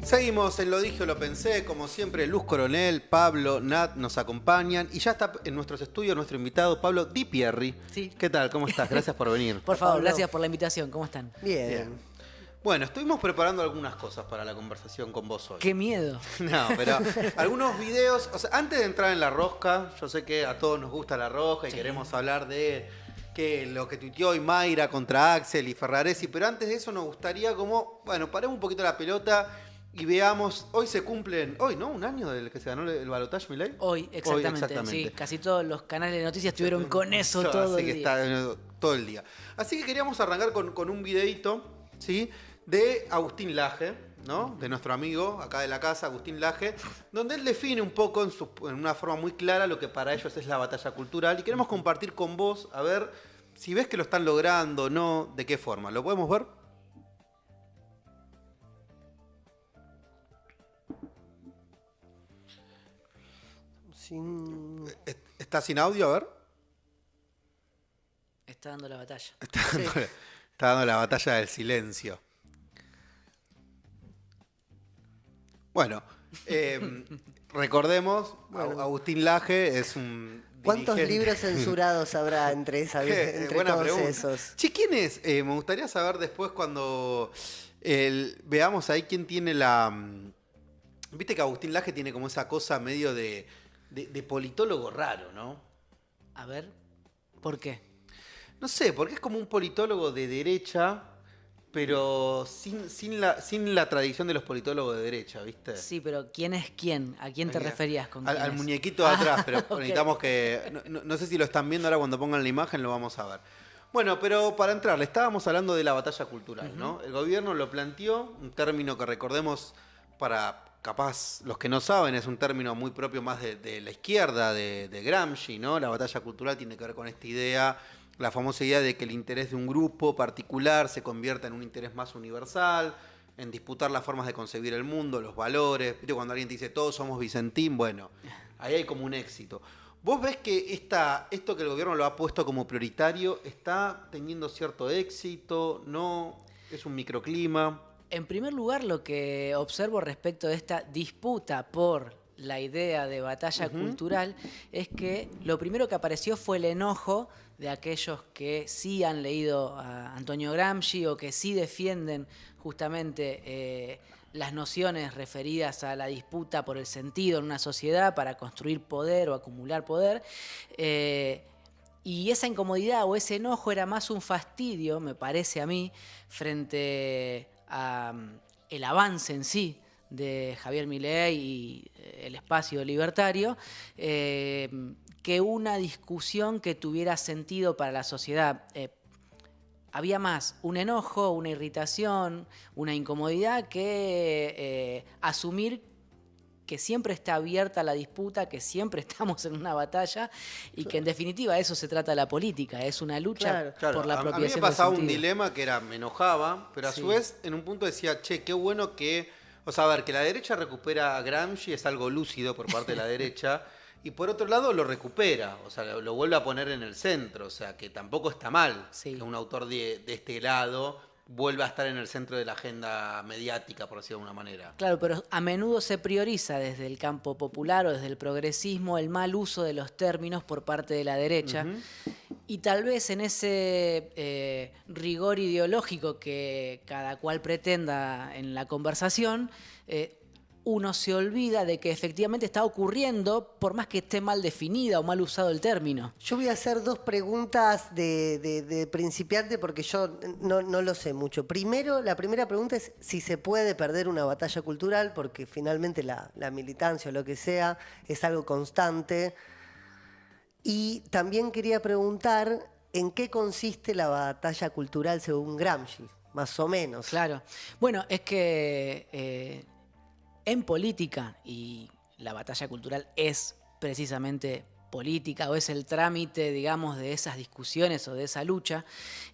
Seguimos en Lo Dije o Lo Pensé, como siempre Luz Coronel, Pablo, Nat nos acompañan y ya está en nuestros estudios nuestro invitado Pablo Di Pierri. Sí. ¿Qué tal? ¿Cómo estás? Gracias por venir. Por favor, Pablo. gracias por la invitación. ¿Cómo están? Bien. Bueno, estuvimos preparando algunas cosas para la conversación con vos hoy. ¡Qué miedo! No, pero algunos videos, o sea, antes de entrar en la rosca, yo sé que a todos nos gusta la rosca y Sí. queremos hablar de lo que tuiteó hoy Mayra contra Axel y Ferraresi, pero antes de eso nos gustaría como, bueno, paremos un poquito la pelota y veamos, hoy se cumplen, hoy, ¿no? Un año del que se ganó el balotaje, Milei. Hoy, exactamente. Sí, casi todos los canales de noticias estuvieron con eso todo Así el que día. está todo el día. Así que queríamos arrancar con un videíto, ¿sí? De Agustín Laje, ¿no? De nuestro amigo acá de la casa, Agustín Laje, donde él define un poco en una forma muy clara lo que para ellos es la batalla cultural y queremos compartir con vos, a ver si ves que lo están logrando o no, de qué forma. ¿Lo podemos ver? ¿Está sin audio? A ver. Está dando la batalla. Está dando la batalla del silencio. Bueno, recordemos, Agustín Laje es un ¿Cuántos dirigente. libros censurados habrá entre Buena todos pregunta. esos? Che, ¿quién es? Me gustaría saber después cuando veamos ahí quién tiene la... Viste que Agustín Laje tiene como esa cosa medio de politólogo raro, ¿no? A ver, ¿por qué? No sé, porque es como un politólogo de derecha, pero sin la tradición de los politólogos de derecha, ¿viste? Sí, pero ¿quién es quién? ¿A quién te referías con quién Al es? muñequito de atrás, pero Ok. necesitamos que... No sé si lo están viendo ahora, cuando pongan la imagen lo vamos a ver. Bueno, pero para entrar, le estábamos hablando de la batalla cultural, ¿no? El gobierno lo planteó, un término que recordemos para... Capaz, los que no saben, es un término muy propio más de la izquierda, de Gramsci, ¿no? La batalla cultural tiene que ver con esta idea, la famosa idea de que el interés de un grupo particular se convierta en un interés más universal, en disputar las formas de concebir el mundo, los valores. ¿Viste? Cuando alguien te dice, todos somos Vicentín, bueno, ahí hay como un éxito. ¿Vos ves que esto que el gobierno lo ha puesto como prioritario está teniendo cierto éxito? ¿No? ¿Es un microclima? En primer lugar, lo que observo respecto de esta disputa por la idea de batalla cultural es que lo primero que apareció fue el enojo de aquellos que sí han leído a Antonio Gramsci o que sí defienden justamente las nociones referidas a la disputa por el sentido en una sociedad para construir poder o acumular poder. Y esa incomodidad o ese enojo era más un fastidio, me parece a mí, frente a el avance en sí de Javier Milei y el espacio libertario, que una discusión que tuviera sentido para la sociedad. Había más un enojo, una irritación, una incomodidad que asumir que siempre está abierta la disputa, que siempre estamos en una batalla y que en definitiva eso se trata la política, es una lucha Claro. por la A mí me apropiación pasaba del un sentido. dilema que era, me enojaba, pero a Sí. su vez en un punto decía, che, qué bueno que... O sea, a ver, que la derecha recupera a Gramsci es algo lúcido por parte de la derecha, y por otro lado lo recupera, o sea, lo vuelve a poner en el centro, o sea, que tampoco está mal Sí. que un autor de este lado vuelva a estar en el centro de la agenda mediática, por decirlo de alguna manera. Claro, pero a menudo se prioriza desde el campo popular o desde el progresismo el mal uso de los términos por parte de la derecha. Y tal vez en ese rigor ideológico que cada cual pretenda en la conversación, uno se olvida de que efectivamente está ocurriendo por más que esté mal definida o mal usado el término. Yo voy a hacer dos preguntas de principiante porque yo no lo sé mucho. Primero, la primera pregunta es si se puede perder una batalla cultural, porque finalmente la militancia o lo que sea es algo constante. Y también quería preguntar en qué consiste la batalla cultural según Gramsci, más o menos. Claro. Bueno, es que en política, y la batalla cultural es precisamente política o es el trámite, digamos, de esas discusiones o de esa lucha,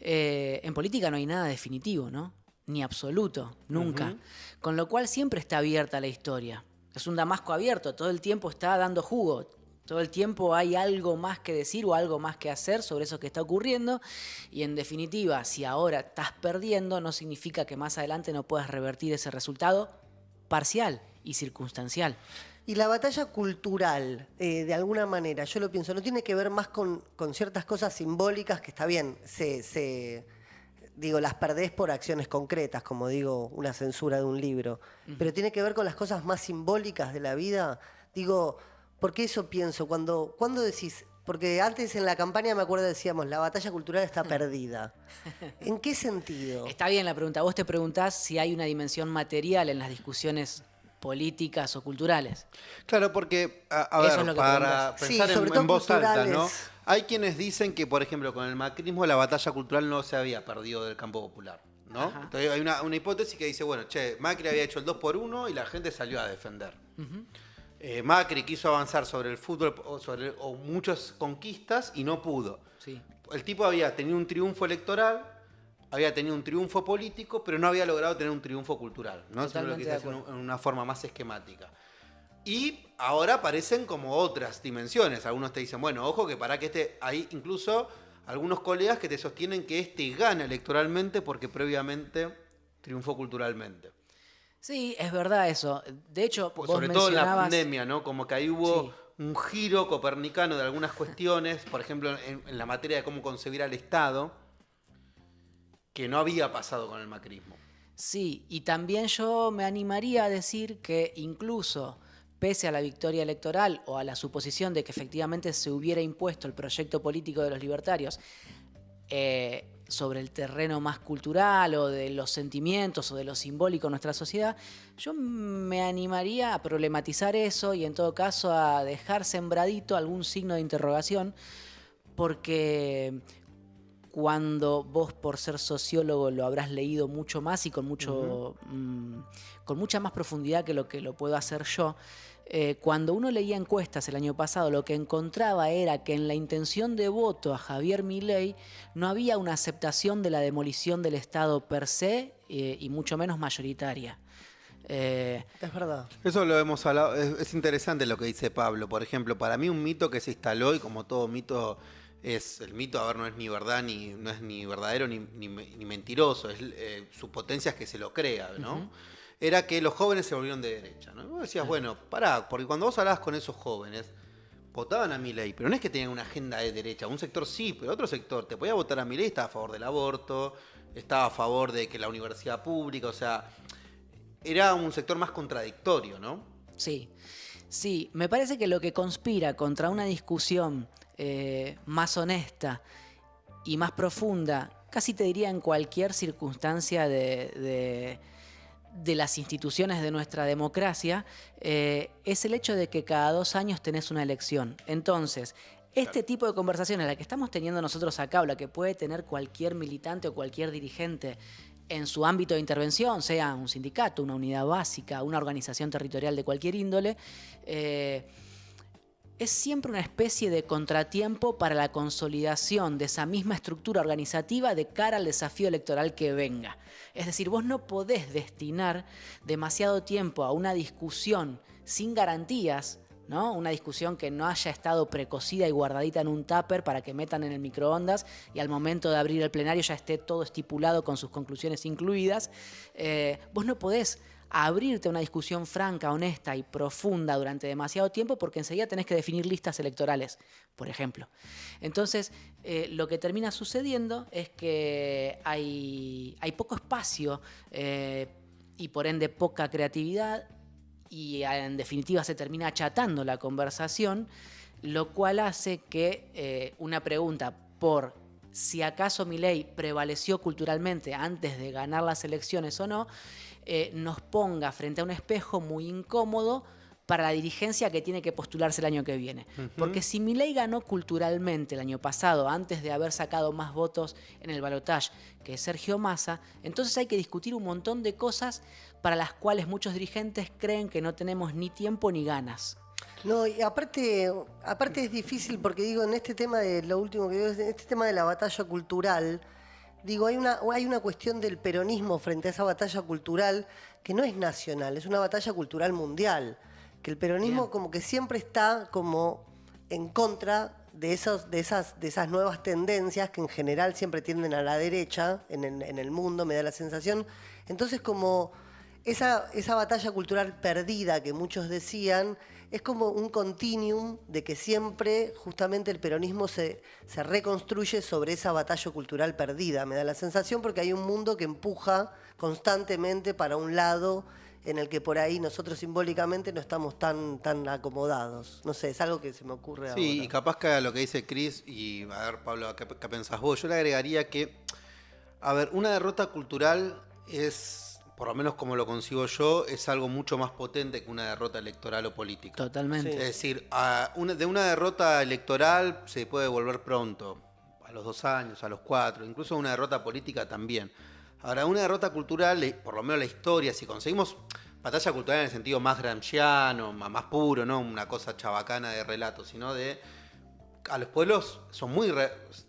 en política no hay nada definitivo, ¿no? Ni absoluto, nunca. Con lo cual siempre está abierta la historia. Es un damasco abierto, todo el tiempo está dando jugo. Todo el tiempo hay algo más que decir o algo más que hacer sobre eso que está ocurriendo y en definitiva, si ahora estás perdiendo, no significa que más adelante no puedas revertir ese resultado parcial y circunstancial. Y la batalla cultural, de alguna manera, yo lo pienso, no tiene que ver más con ciertas cosas simbólicas que está bien, digo, las perdés por acciones concretas, como digo, una censura de un libro, pero tiene que ver con las cosas más simbólicas de la vida. Digo, porque eso pienso, cuando decís, porque antes en la campaña me acuerdo decíamos, la batalla cultural está perdida. ¿En qué sentido? Está bien la pregunta. Vos te preguntás si hay una dimensión material en las discusiones políticas o culturales. Claro, porque, a Eso ver, es lo que para preguntás. pensar Sí, sobre en todo voz alta, ¿no? culturales. Hay quienes dicen que, por ejemplo, con el macrismo la batalla cultural no se había perdido del campo popular, ¿no? Ajá. Entonces hay una hipótesis que dice, bueno, che, Macri había hecho el 2x1 y la gente salió a defender. Macri quiso avanzar sobre el fútbol o muchas conquistas y no pudo. Sí. El tipo había tenido un triunfo electoral, había tenido un triunfo político, pero no había logrado tener un triunfo cultural, ¿no? Eso es lo que Totalmente de se hace en una forma más esquemática. Y ahora aparecen como otras dimensiones. Algunos te dicen, bueno, ojo que para que hay incluso algunos colegas que te sostienen que gana electoralmente porque previamente triunfó culturalmente. Sí, es verdad eso. De hecho, vos Sobre todo en la mencionabas... pandemia, ¿no? Como que ahí hubo Sí. un giro copernicano de algunas cuestiones, por ejemplo, en la materia de cómo concebir al Estado, que no había pasado con el macrismo. Sí, y también yo me animaría a decir que incluso pese a la victoria electoral o a la suposición de que efectivamente se hubiera impuesto el proyecto político de los libertarios sobre el terreno más cultural o de los sentimientos o de lo simbólico en nuestra sociedad, yo me animaría a problematizar eso y en todo caso a dejar sembradito algún signo de interrogación, porque cuando vos, por ser sociólogo, lo habrás leído mucho más y con mucha más profundidad que lo puedo hacer yo, cuando uno leía encuestas el año pasado, lo que encontraba era que en la intención de voto a Javier Milei no había una aceptación de la demolición del Estado per se y mucho menos mayoritaria. Es verdad. Eso lo hemos hablado, es interesante lo que dice Pablo. Por ejemplo, para mí un mito que se instaló, y como todo mito es el mito, no es ni verdad, no es ni verdadero ni mentiroso, es su potencia es que se lo crea, ¿no? Era que los jóvenes se volvieron de derecha, ¿no? Y vos decías, bueno, pará, porque cuando vos hablabas con esos jóvenes, votaban a Milei, pero no es que tenían una agenda de derecha, un sector sí, pero otro sector te podía votar a Milei, estaba a favor del aborto, estaba a favor de que la universidad pública, o sea, era un sector más contradictorio, ¿no? Sí, me parece que lo que conspira contra una discusión más honesta y más profunda, casi te diría en cualquier circunstancia de las instituciones de nuestra democracia, es el hecho de que cada 2 años tenés una elección. Entonces, este tipo de conversaciones, la que estamos teniendo nosotros acá, o la que puede tener cualquier militante o cualquier dirigente en su ámbito de intervención, sea un sindicato, una unidad básica, una organización territorial de cualquier índole, es siempre una especie de contratiempo para la consolidación de esa misma estructura organizativa de cara al desafío electoral que venga. Es decir, vos no podés destinar demasiado tiempo a una discusión sin garantías, ¿no? Una discusión que no haya estado precocida y guardadita en un tupper para que metan en el microondas y al momento de abrir el plenario ya esté todo estipulado con sus conclusiones incluidas. Vos no podés abrirte a una discusión franca, honesta y profunda durante demasiado tiempo porque enseguida tenés que definir listas electorales, por ejemplo. Entonces, lo que termina sucediendo es que hay poco espacio y por ende poca creatividad y en definitiva se termina achatando la conversación, lo cual hace que una pregunta por si acaso Milei prevaleció culturalmente antes de ganar las elecciones o no, nos ponga frente a un espejo muy incómodo para la dirigencia que tiene que postularse el año que viene. Porque si Milei ganó culturalmente el año pasado, antes de haber sacado más votos en el balotaje que Sergio Massa, entonces hay que discutir un montón de cosas para las cuales muchos dirigentes creen que no tenemos ni tiempo ni ganas. No, y aparte es difícil porque digo, en este tema de lo último que digo, en este tema de la batalla cultural, digo, hay una cuestión del peronismo frente a esa batalla cultural que no es nacional, es una batalla cultural mundial. Que el peronismo Bien. como que siempre está como en contra de esas nuevas tendencias que en general siempre tienden a la derecha en el mundo, me da la sensación. Entonces como esa batalla cultural perdida que muchos decían es como un continuum de que siempre justamente el peronismo se reconstruye sobre esa batalla cultural perdida. Me da la sensación porque hay un mundo que empuja constantemente para un lado en el que por ahí nosotros simbólicamente no estamos tan acomodados. No sé, es algo que se me ocurre ahora. Sí, y capaz que a lo que dice Cris, y a ver, Pablo, ¿qué pensás vos? Yo le agregaría que, a ver, una derrota cultural es, por lo menos como lo concibo yo, es algo mucho más potente que una derrota electoral o política. Totalmente. Sí. Es decir, de una derrota electoral se puede volver pronto, a los 2 años, a los 4, incluso una derrota política también. Ahora, una derrota cultural, por lo menos la historia, si conseguimos batalla cultural en el sentido más gramsciano, más puro, no una cosa chabacana de relato, sino de a los pueblos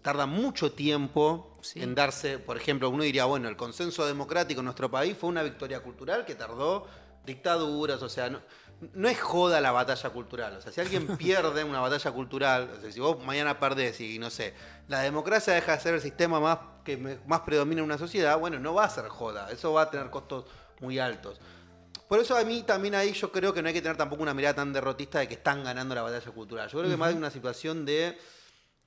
tardan mucho tiempo en darse, por ejemplo, uno diría, bueno, el consenso democrático en nuestro país fue una victoria cultural que tardó dictaduras, o sea, no es joda la batalla cultural. O sea, si alguien pierde una batalla cultural, o sea, si vos mañana perdés y no sé, la democracia deja de ser el sistema que más predomina en una sociedad, bueno, no va a ser joda, eso va a tener costos muy altos. Por eso a mí también ahí yo creo que no hay que tener tampoco una mirada tan derrotista de que están ganando la batalla cultural. Yo creo que más hay una situación de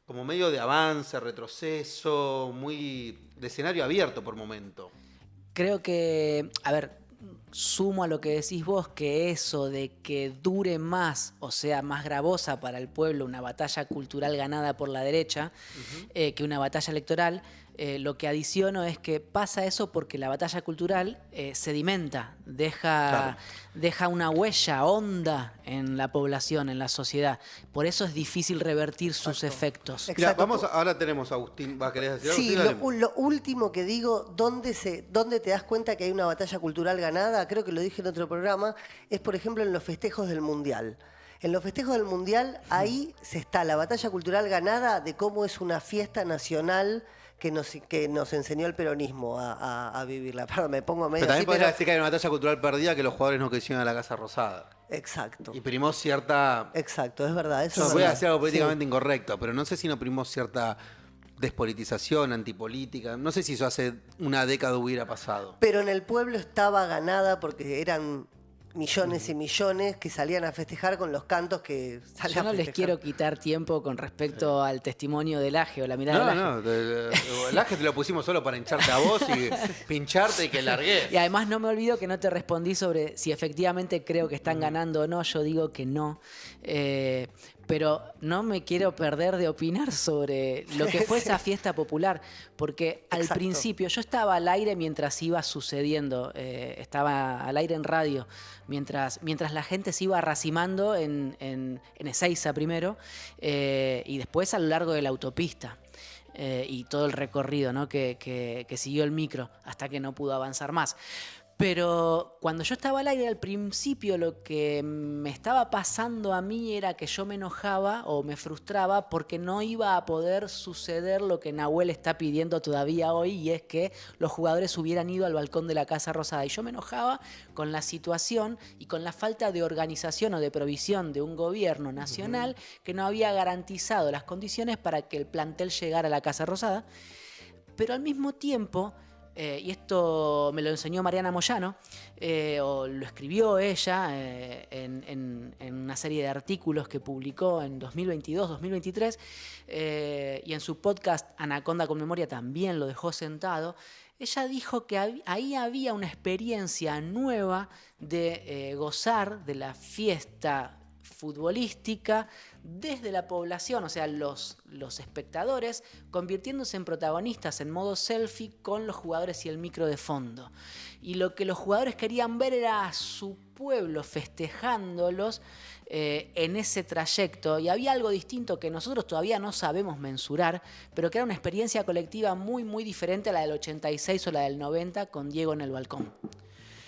como medio de avance, retroceso, muy de escenario abierto por momento. Creo que, a ver, sumo a lo que decís vos, que eso de que dure más, o sea, más gravosa para el pueblo una batalla cultural ganada por la derecha que una batalla electoral, lo que adiciono es que pasa eso porque la batalla cultural sedimenta, deja una huella honda en la población, en la sociedad. Por eso es difícil revertir sus efectos. Mira, ahora tenemos a Agustín. ¿Querés decir algo? Sí, Dale. lo último que digo, ¿dónde te das cuenta que hay una batalla cultural ganada? Creo que lo dije en otro programa, es por ejemplo en los festejos del Mundial. En los festejos del Mundial, ahí se está la batalla cultural ganada de cómo es una fiesta nacional que nos enseñó el peronismo a vivirla. Perdón, me pongo medio Pero también así, podría decir que hay una batalla cultural perdida que los jugadores no quisieron a la Casa Rosada. Exacto. Y primó cierta... Exacto, es verdad. Eso Yo es voy a verdad. decir algo políticamente Sí. incorrecto, pero no sé si no primó cierta despolitización, antipolítica. No sé si eso hace una década hubiera pasado. Pero en el pueblo estaba ganada porque eran millones y millones que salían a festejar con los cantos que salían Yo no a les festejar. quiero quitar tiempo con respecto al testimonio del Aje o la mirada del Aje. No, el Aje te lo pusimos solo para hincharte a vos y pincharte y que largués. Y además no me olvido que no te respondí sobre si efectivamente creo que están ganando o no. Yo digo que no. Pero no me quiero perder de opinar sobre lo que fue esa fiesta popular, porque al Exacto. principio yo estaba al aire mientras iba sucediendo, estaba al aire en radio, mientras la gente se iba racimando en Ezeiza primero y después a lo largo de la autopista. Y todo el recorrido, ¿no? que siguió el micro hasta que no pudo avanzar más. Pero cuando yo estaba al aire al principio, lo que me estaba pasando a mí era que yo me enojaba o me frustraba porque no iba a poder suceder lo que Nahuel está pidiendo todavía hoy, y es que los jugadores hubieran ido al balcón de la Casa Rosada. Y yo me enojaba con la situación y con la falta de organización o de provisión de un gobierno nacional que no había garantizado las condiciones para que el plantel llegara a la Casa Rosada. Pero al mismo tiempo... y esto me lo enseñó Mariana Moyano, o lo escribió ella en una serie de artículos que publicó en 2022-2023, y en su podcast Anaconda con Memoria también lo dejó sentado. Ella dijo que ahí había una experiencia nueva de gozar de la fiesta futbolística desde la población, o sea, los espectadores convirtiéndose en protagonistas en modo selfie con los jugadores y el micro de fondo. Y lo que los jugadores querían ver era a su pueblo festejándolos en ese trayecto, y había algo distinto que nosotros todavía no sabemos mensurar, pero que era una experiencia colectiva muy, muy diferente a la del 86 o la del 90 con Diego en el balcón.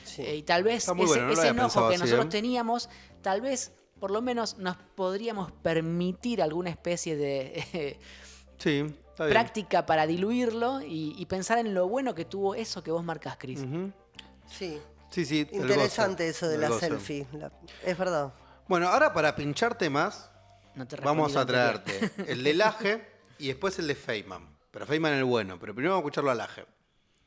Sí. Y tal vez ese enojo que nosotros teníamos, tal vez por lo menos nos podríamos permitir alguna especie de Sí, está bien. práctica para diluirlo y pensar en lo bueno que tuvo eso que vos marcás, Cris. Sí. Sí, el Interesante goce, eso de el la goce. selfie. Es verdad. Bueno, ahora para pincharte más, No te respondí vamos a lo anterior. traerte el del Aje y después el de Feynman. Pero Feynman el bueno, pero primero vamos a escucharlo al Aje.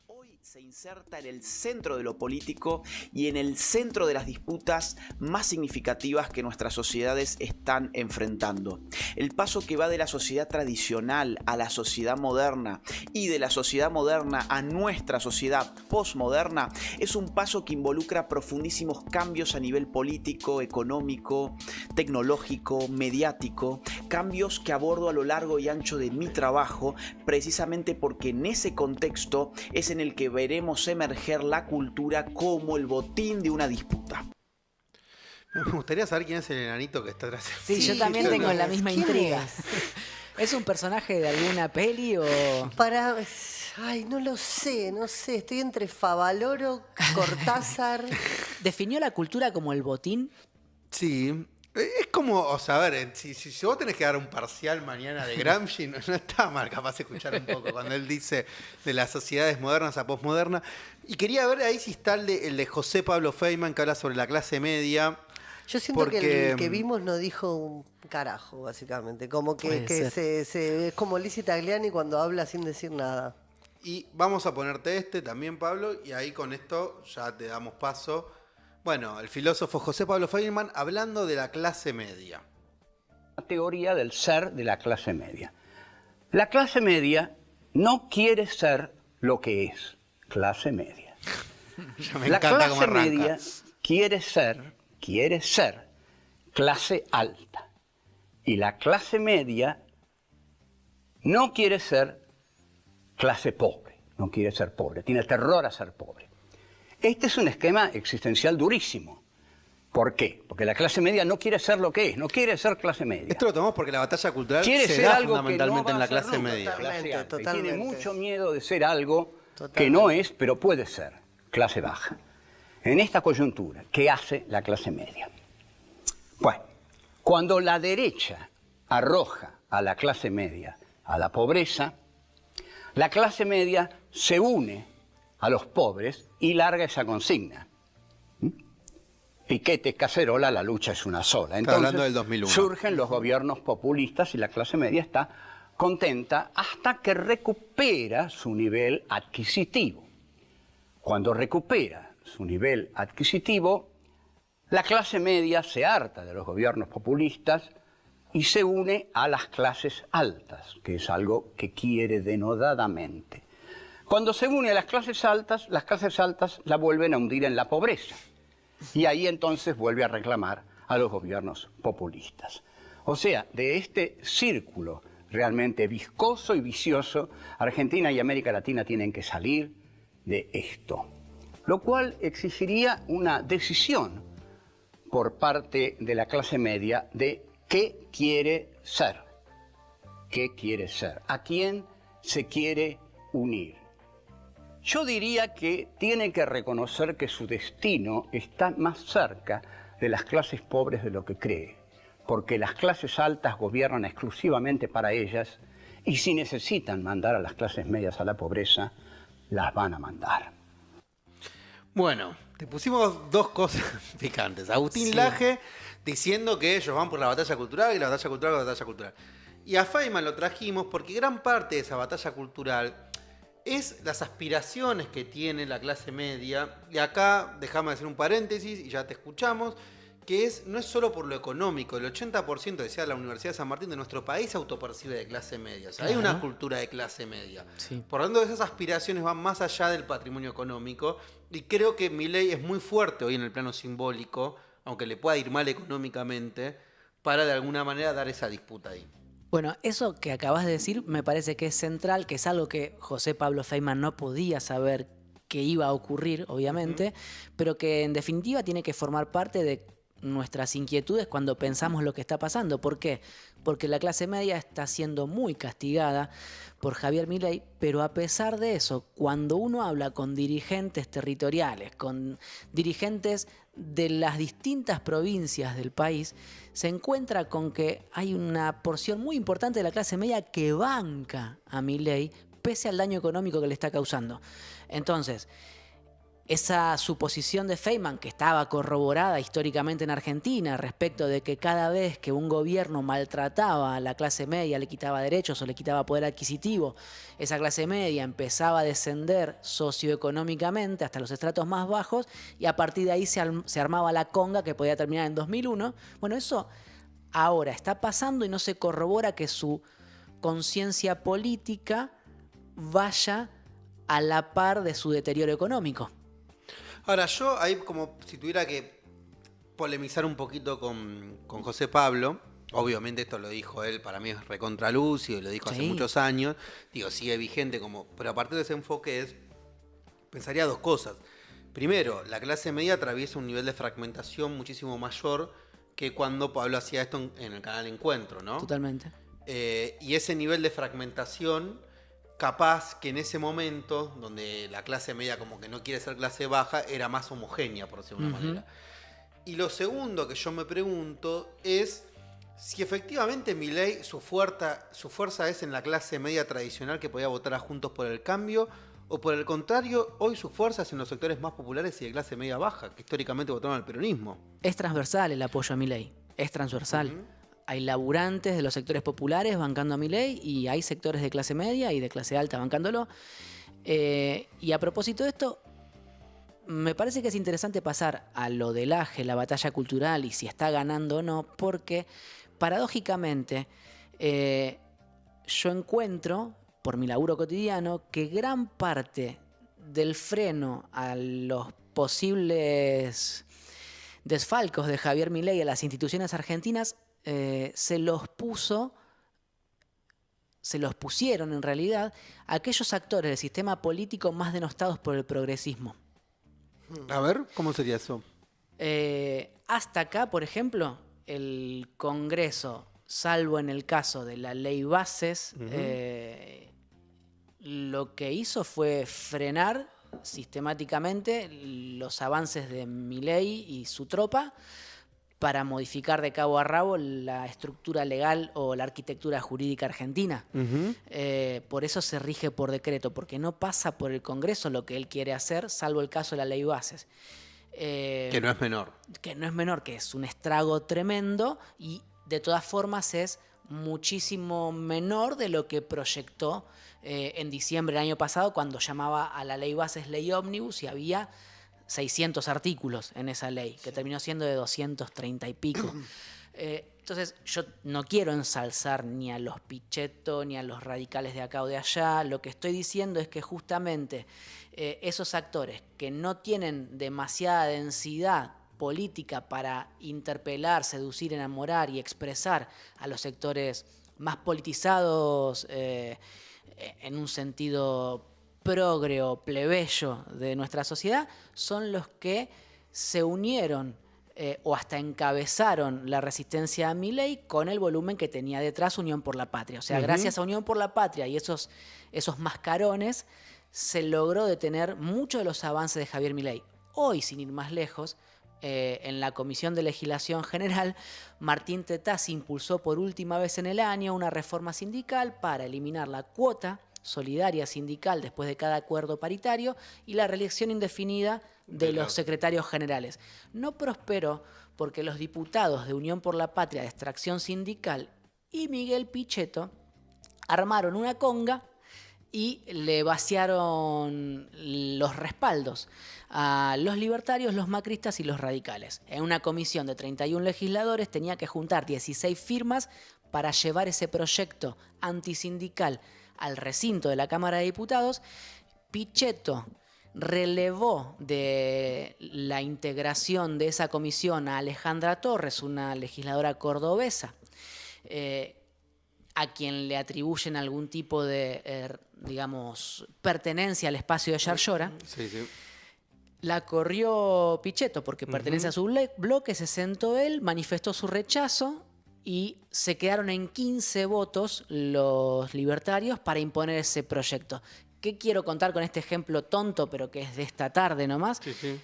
Hoy se inserta en el centro de lo político y en el centro de las disputas más significativas que nuestras sociedades están enfrentando. El paso que va de la sociedad tradicional a la sociedad moderna y de la sociedad moderna a nuestra sociedad postmoderna es un paso que involucra profundísimos cambios a nivel político, económico, tecnológico, mediático, cambios que abordo a lo largo y ancho de mi trabajo, precisamente porque en ese contexto es en el que veremos emerger la cultura como el botín de una disputa. Me gustaría saber quién es el enanito que está atrás. Sí, yo también tengo la misma intriga. ¿Es un personaje de alguna peli o...? Ay, no lo sé, no sé. Estoy entre Favaloro, Cortázar. ¿Definió la cultura como el botín? Sí. Es como, o sea, a ver, si vos tenés que dar un parcial mañana de Gramsci, no está mal capaz de escuchar un poco cuando él dice de las sociedades modernas a posmodernas. Y quería ver ahí si está el de José Pablo Feynman, que habla sobre la clase media. Yo siento que el que vimos no dijo un carajo, básicamente. Como que es como Lizzie Tagliani cuando habla sin decir nada. Y vamos a ponerte este también, Pablo, y ahí con esto ya te damos paso. Bueno, el filósofo José Pablo Feynman hablando de la clase media. La teoría del ser de la clase media. La clase media no quiere ser lo que es clase media. Ya me La encanta cómo clase arranca. media quiere ser clase alta. Y la clase media no quiere ser clase pobre, no quiere ser pobre, tiene terror a ser pobre. Este es un esquema existencial durísimo. ¿Por qué? Porque la clase media no quiere ser lo que es, no quiere ser clase media. Esto lo tomamos porque la batalla cultural Quiere se ser da algo fundamentalmente que no en la va a ser clase nunca media. clase alta. Y Totalmente. tiene mucho miedo de ser algo que Totalmente. no es, pero puede ser clase baja. En esta coyuntura, ¿qué hace la clase media? Bueno, cuando la derecha arroja a la clase media a la pobreza, la clase media se une a los pobres y larga esa consigna. Piquete, cacerola, la lucha es una sola. Entonces, hablando del 2001. surgen los gobiernos populistas y la clase media está contenta hasta que recupera su nivel adquisitivo. Cuando recupera su nivel adquisitivo, la clase media se harta de los gobiernos populistas y se une a las clases altas, que es algo que quiere denodadamente. Cuando se une a las clases altas la vuelven a hundir en la pobreza. Y ahí entonces vuelve a reclamar a los gobiernos populistas. O sea, de este círculo realmente viscoso y vicioso, Argentina y América Latina tienen que salir de esto. Lo cual exigiría una decisión por parte de la clase media de qué quiere ser. ¿Qué quiere ser? ¿A quién se quiere unir? Yo diría que tiene que reconocer que su destino está más cerca de las clases pobres de lo que cree, porque las clases altas gobiernan exclusivamente para ellas y si necesitan mandar a las clases medias a la pobreza, las van a mandar. Bueno, te pusimos dos cosas picantes. Agustín Laje diciendo que ellos van por la batalla cultural y la batalla cultural con la batalla cultural. Y a Feynman lo trajimos porque gran parte de esa batalla cultural es las aspiraciones que tiene la clase media. Y acá, déjame hacer un paréntesis y ya te escuchamos, que no es solo por lo económico. El 80%, decía la Universidad de San Martín, de nuestro país se autopercibe de clase media. O sea, hay una cultura de clase media. Sí. Por lo tanto, esas aspiraciones van más allá del patrimonio económico. Y creo que Milei es muy fuerte hoy en el plano simbólico, aunque le pueda ir mal económicamente, para de alguna manera dar esa disputa ahí. Bueno, eso que acabas de decir me parece que es central, que es algo que José Pablo Feynman no podía saber que iba a ocurrir, obviamente, pero que en definitiva tiene que formar parte de nuestras inquietudes cuando pensamos lo que está pasando. ¿Por qué? Porque la clase media está siendo muy castigada por Javier Milei, pero a pesar de eso, cuando uno habla con dirigentes territoriales, con dirigentes de las distintas provincias del país, se encuentra con que hay una porción muy importante de la clase media que banca a Milei pese al daño económico que le está causando. Entonces, esa suposición de Feynman, que estaba corroborada históricamente en Argentina, respecto de que cada vez que un gobierno maltrataba a la clase media, le quitaba derechos o le quitaba poder adquisitivo, esa clase media empezaba a descender socioeconómicamente hasta los estratos más bajos y a partir de ahí se armaba la conga que podía terminar en 2001. Bueno, eso ahora está pasando y no se corrobora que su conciencia política vaya a la par de su deterioro económico. Ahora, yo ahí como si tuviera que polemizar un poquito con José Pablo, obviamente esto lo dijo él, para mí es recontralúcido y lo dijo hace Sí. muchos años, digo, sigue vigente pero a partir de ese enfoque pensaría dos cosas. Primero, la clase media atraviesa un nivel de fragmentación muchísimo mayor que cuando Pablo hacía esto en el canal Encuentro, ¿no? Totalmente. Y ese nivel de fragmentación, capaz que en ese momento, donde la clase media como que no quiere ser clase baja, era más homogénea, por decirlo de una manera. Y lo segundo que yo me pregunto es si efectivamente Milei, su fuerza es en la clase media tradicional que podía votar a Juntos por el Cambio, o por el contrario, hoy su fuerza es en los sectores más populares y de clase media baja, que históricamente votaron al peronismo. Es transversal el apoyo a Milei, es transversal. Hay laburantes de los sectores populares bancando a Milei y hay sectores de clase media y de clase alta bancándolo. Y a propósito de esto, me parece que es interesante pasar a lo del AGE, la batalla cultural y si está ganando o no, porque paradójicamente yo encuentro, por mi laburo cotidiano, que gran parte del freno a los posibles desfalcos de Javier Milei a las instituciones argentinas se los pusieron en realidad aquellos actores del sistema político más denostados por el progresismo. A ver, ¿cómo sería eso? Hasta acá, por ejemplo, el Congreso, salvo en el caso de la ley bases, lo que hizo fue frenar sistemáticamente los avances de Milei y su tropa para modificar de cabo a rabo la estructura legal o la arquitectura jurídica argentina. Por eso se rige por decreto, porque no pasa por el Congreso lo que él quiere hacer, salvo el caso de la ley bases. Que no es menor. Que no es menor, que es un estrago tremendo y de todas formas es muchísimo menor de lo que proyectó en diciembre del año pasado cuando llamaba a la ley bases ley ómnibus y había 600 artículos en esa ley, que terminó siendo de 230 y pico. Entonces, yo no quiero ensalzar ni a los Pichetto ni a los radicales de acá o de allá. Lo que estoy diciendo es que justamente esos actores que no tienen demasiada densidad política para interpelar, seducir, enamorar y expresar a los sectores más politizados en un sentido progre o plebeyo de nuestra sociedad, son los que se unieron o hasta encabezaron la resistencia a Milei con el volumen que tenía detrás Unión por la Patria. O sea, gracias a Unión por la Patria y esos mascarones se logró detener muchos de los avances de Javier Milei. Hoy, sin ir más lejos, en la Comisión de Legislación General, Martín Tetaz impulsó por última vez en el año una reforma sindical para eliminar la cuota solidaria sindical después de cada acuerdo paritario y la reelección indefinida de los secretarios generales. No prosperó porque los diputados de Unión por la Patria de extracción sindical y Miguel Pichetto armaron una conga y le vaciaron los respaldos a los libertarios, los macristas y los radicales. En una comisión de 31 legisladores tenía que juntar 16 firmas para llevar ese proyecto antisindical al recinto de la Cámara de Diputados. Pichetto relevó de la integración de esa comisión a Alejandra Torres, una legisladora cordobesa, a quien le atribuyen algún tipo de, digamos, pertenencia al espacio de Yarlora. Sí, sí. La corrió Pichetto porque pertenece a su bloque, se sentó él, manifestó su rechazo y se quedaron en 15 votos los libertarios para imponer ese proyecto. ¿Qué quiero contar con este ejemplo tonto, pero que es de esta tarde nomás? Sí, sí.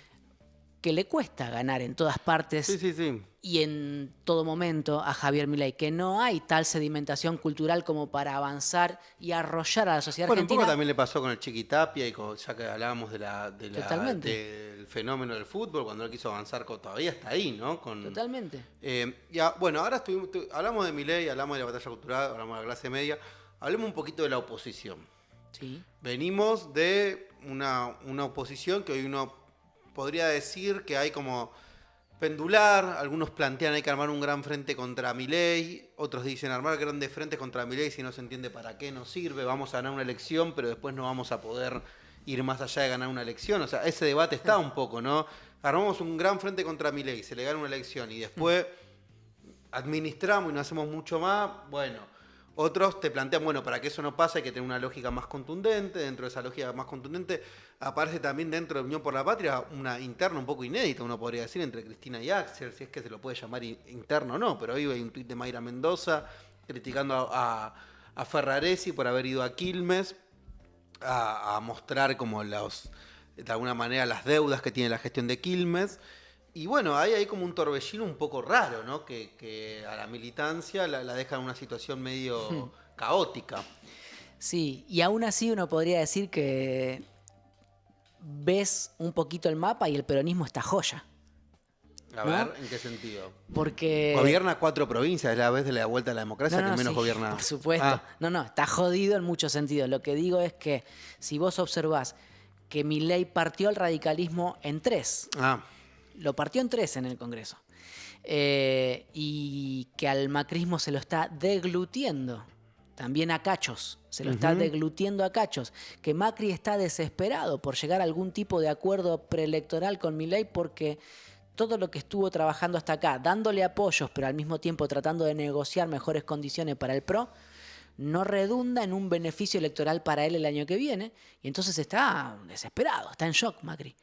que le cuesta ganar en todas partes Sí. y en todo momento a Javier Milei, que no hay tal sedimentación cultural como para avanzar y arrollar a la sociedad Bueno, un argentina. poco también le pasó con el Chiquitapia y ya que hablábamos Totalmente. del fenómeno del fútbol, cuando él quiso avanzar, todavía está ahí, ¿no? Totalmente. Bueno, ahora hablamos de Milei, hablamos de la batalla cultural, hablamos de la clase media, hablemos un poquito de la oposición. Sí. Venimos de una oposición que hoy uno podría decir que hay como pendular, algunos plantean hay que armar un gran frente contra Milei, otros dicen armar grandes frentes contra Milei si no se entiende para qué nos sirve, vamos a ganar una elección, pero después no vamos a poder ir más allá de ganar una elección, o sea, ese debate está un poco, ¿no? Armamos un gran frente contra Milei, se le gana una elección y después administramos y no hacemos mucho más, bueno. Otros te plantean, bueno, para que eso no pase hay que tener una lógica más contundente. Dentro de esa lógica más contundente aparece también dentro de Unión por la Patria una interna un poco inédita, uno podría decir, entre Cristina y Axel, si es que se lo puede llamar interno o no. Pero hoy hay un tuit de Mayra Mendoza criticando a Ferraresi por haber ido a Quilmes a mostrar como de alguna manera las deudas que tiene la gestión de Quilmes. Y bueno, hay como un torbellino un poco raro, ¿no? Que a la militancia la deja en una situación medio caótica. Sí, y aún así uno podría decir que ves un poquito el mapa y el peronismo está joya. A ¿no? ver, ¿en qué sentido? Porque... Gobierna 4 provincias, es la vez de la vuelta a la democracia No, que menos sí, gobierna. por supuesto. Ah, No, está jodido en muchos sentidos. Lo que digo es que si vos observás que Milei partió al radicalismo en 3, lo partió en 3 en el Congreso, y que al macrismo se lo está deglutiendo, también a cachos, se lo está deglutiendo a cachos, que Macri está desesperado por llegar a algún tipo de acuerdo preelectoral con Milei porque todo lo que estuvo trabajando hasta acá, dándole apoyos, pero al mismo tiempo tratando de negociar mejores condiciones para el PRO, no redunda en un beneficio electoral para él el año que viene, y entonces está desesperado, está en shock Macri.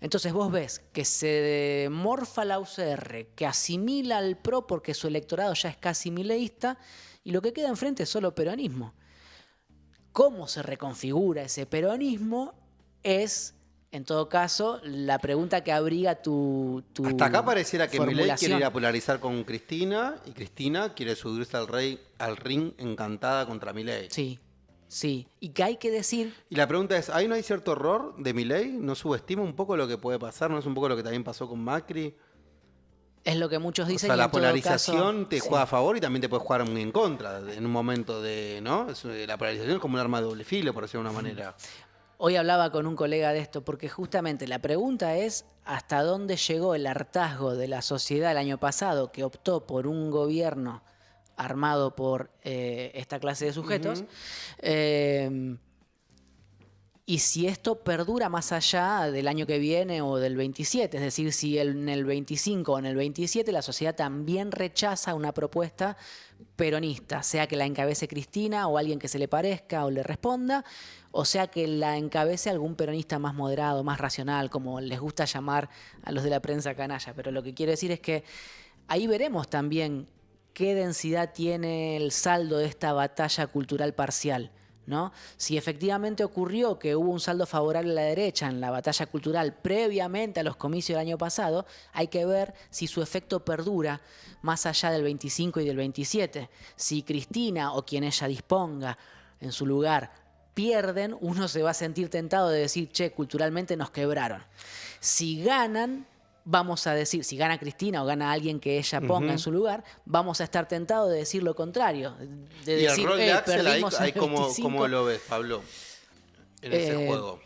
Entonces vos ves que se morfa la UCR, que asimila al PRO porque su electorado ya es casi mileísta, y lo que queda enfrente es solo peronismo. ¿Cómo se reconfigura ese peronismo? Es, en todo caso, la pregunta que abriga tu hasta acá pareciera que Milei formulación. quiere ir a polarizar con Cristina y Cristina quiere subirse al ring encantada contra Milei. Sí, y que hay que decir... Y la pregunta es, ¿ahí no hay cierto error de Milei? ¿No subestima un poco lo que puede pasar? ¿No es un poco lo que también pasó con Macri? Es lo que muchos O dicen. sea, y la en todo polarización caso, te juega a favor y también te puede jugar muy en contra en un momento de, ¿no? La polarización es como un arma de doble filo, por decirlo de una manera. Hoy hablaba con un colega de esto, porque justamente la pregunta es hasta dónde llegó el hartazgo de la sociedad el año pasado que optó por un gobierno armado por esta clase de sujetos, y si esto perdura más allá del año que viene o del 27, es decir, si en el 25 o en el 27 la sociedad también rechaza una propuesta peronista, sea que la encabece Cristina o alguien que se le parezca o le responda, o sea que la encabece algún peronista más moderado, más racional, como les gusta llamar a los de la prensa canalla. Pero lo que quiero decir es que ahí veremos también qué densidad tiene el saldo de esta batalla cultural parcial, ¿no? Si efectivamente ocurrió que hubo un saldo favorable a la derecha en la batalla cultural previamente a los comicios del año pasado, hay que ver si su efecto perdura más allá del 25 y del 27. Si Cristina o quien ella disponga en su lugar pierden, uno se va a sentir tentado de decir, che, culturalmente nos quebraron. Si ganan, vamos a decir, si gana Cristina o gana alguien que ella ponga en su lugar, vamos a estar tentados de decir lo contrario. De Y decir, el rol de Axel ahí, perdimos en el ¿cómo 25. lo ves, Pablo? En ese juego.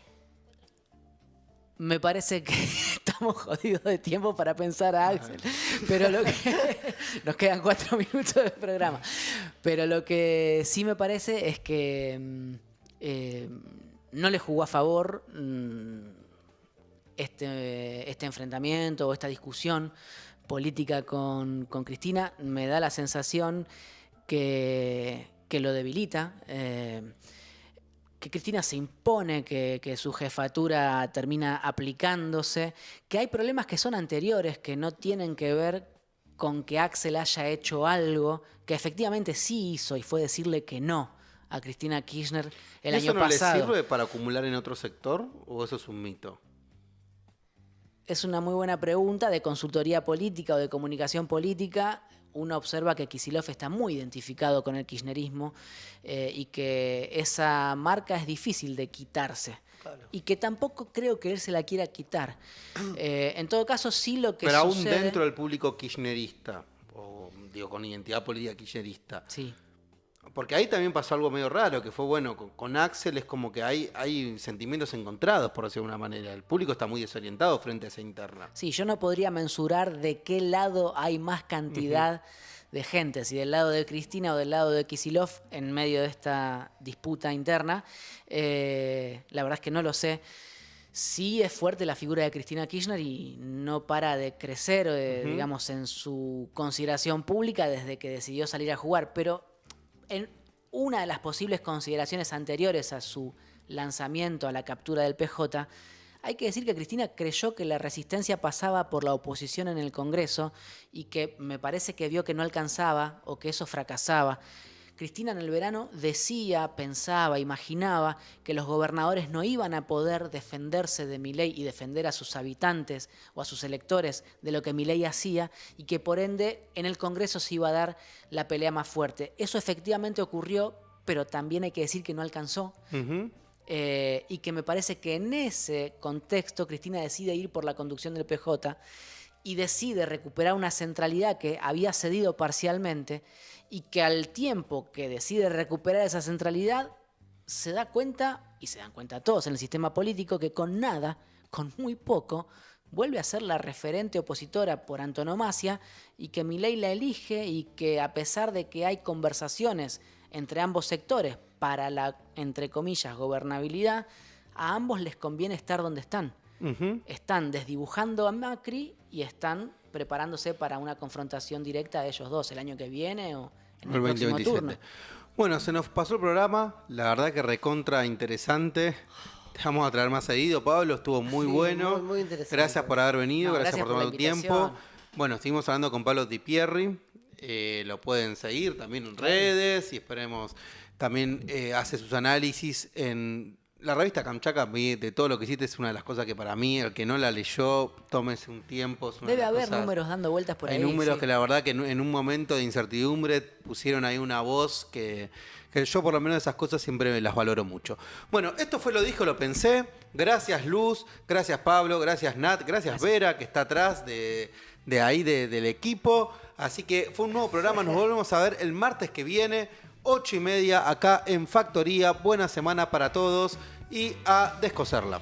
Me parece que estamos jodidos de tiempo para pensar a Axel. Pero lo que nos quedan 4 minutos de programa. Pero lo que sí me parece es que no le jugó a favor este enfrentamiento o esta discusión política con Cristina. Me da la sensación que lo debilita, que Cristina se impone, que su jefatura termina aplicándose, que hay problemas que son anteriores, que no tienen que ver con que Axel haya hecho algo que efectivamente sí hizo, y fue decirle que no a Cristina Kirchner el año pasado. ¿Eso no le sirve para acumular en otro sector o eso es un mito? Es una muy buena pregunta de consultoría política o de comunicación política. Uno observa que Kicillof está muy identificado con el kirchnerismo y que esa marca es difícil de quitarse. Claro. Y que tampoco creo que él se la quiera quitar. En todo caso, sí lo que Pero sucede... aún dentro del público kirchnerista, o digo, con identidad política kirchnerista. Sí. Porque ahí también pasó algo medio raro, que fue, bueno, con Axel es como que hay sentimientos encontrados, por decirlo de una manera. El público está muy desorientado frente a esa interna. Sí, yo no podría mensurar de qué lado hay más cantidad de gente, si del lado de Cristina o del lado de Kicillof en medio de esta disputa interna. La verdad es que no lo sé. Sí es fuerte la figura de Cristina Kirchner y no para de crecer, digamos, en su consideración pública desde que decidió salir a jugar, pero en una de las posibles consideraciones anteriores a su lanzamiento, a la captura del PJ, hay que decir que Cristina creyó que la resistencia pasaba por la oposición en el Congreso y que me parece que vio que no alcanzaba o que eso fracasaba. Cristina en el verano decía, pensaba, imaginaba que los gobernadores no iban a poder defenderse de Milei y defender a sus habitantes o a sus electores de lo que Milei hacía y que por ende en el Congreso se iba a dar la pelea más fuerte. Eso efectivamente ocurrió, pero también hay que decir que no alcanzó. Y que me parece que en ese contexto Cristina decide ir por la conducción del PJ y decide recuperar una centralidad que había cedido parcialmente y que al tiempo que decide recuperar esa centralidad se da cuenta, y se dan cuenta todos en el sistema político, que con nada, con muy poco, vuelve a ser la referente opositora por antonomasia y que Milei la elige y que a pesar de que hay conversaciones entre ambos sectores para la, entre comillas, gobernabilidad, a ambos les conviene estar donde están. Están desdibujando a Macri y están preparándose para una confrontación directa de ellos dos el año que viene o en el próximo 2027. turno. Bueno, se nos pasó el programa, la verdad que recontra interesante. Te vamos a traer más seguido, Pablo, estuvo muy Sí, bueno. muy interesante. Gracias por haber venido, No, gracias por tomar la tu tiempo. invitación. Bueno, estuvimos hablando con Pablo Di Pierri, lo pueden seguir también en redes y esperemos también hace sus análisis en la revista Kamchatka. De todo lo que hiciste es una de las cosas que para mí, el que no la leyó, tómese un tiempo. Es una de Debe las haber cosas- números dando vueltas por ahí. Hay números sí. que la verdad que en un momento de incertidumbre pusieron ahí una voz que yo por lo menos esas cosas siempre las valoro mucho. Bueno, esto fue Lo Dijo, Lo Pensé. Gracias Luz, gracias Pablo, gracias Nat, gracias Vera que está atrás del equipo. Así que fue un nuevo programa, nos volvemos a ver el martes que viene, 8:30 acá en Factoría. Buena semana para todos y a descoserla.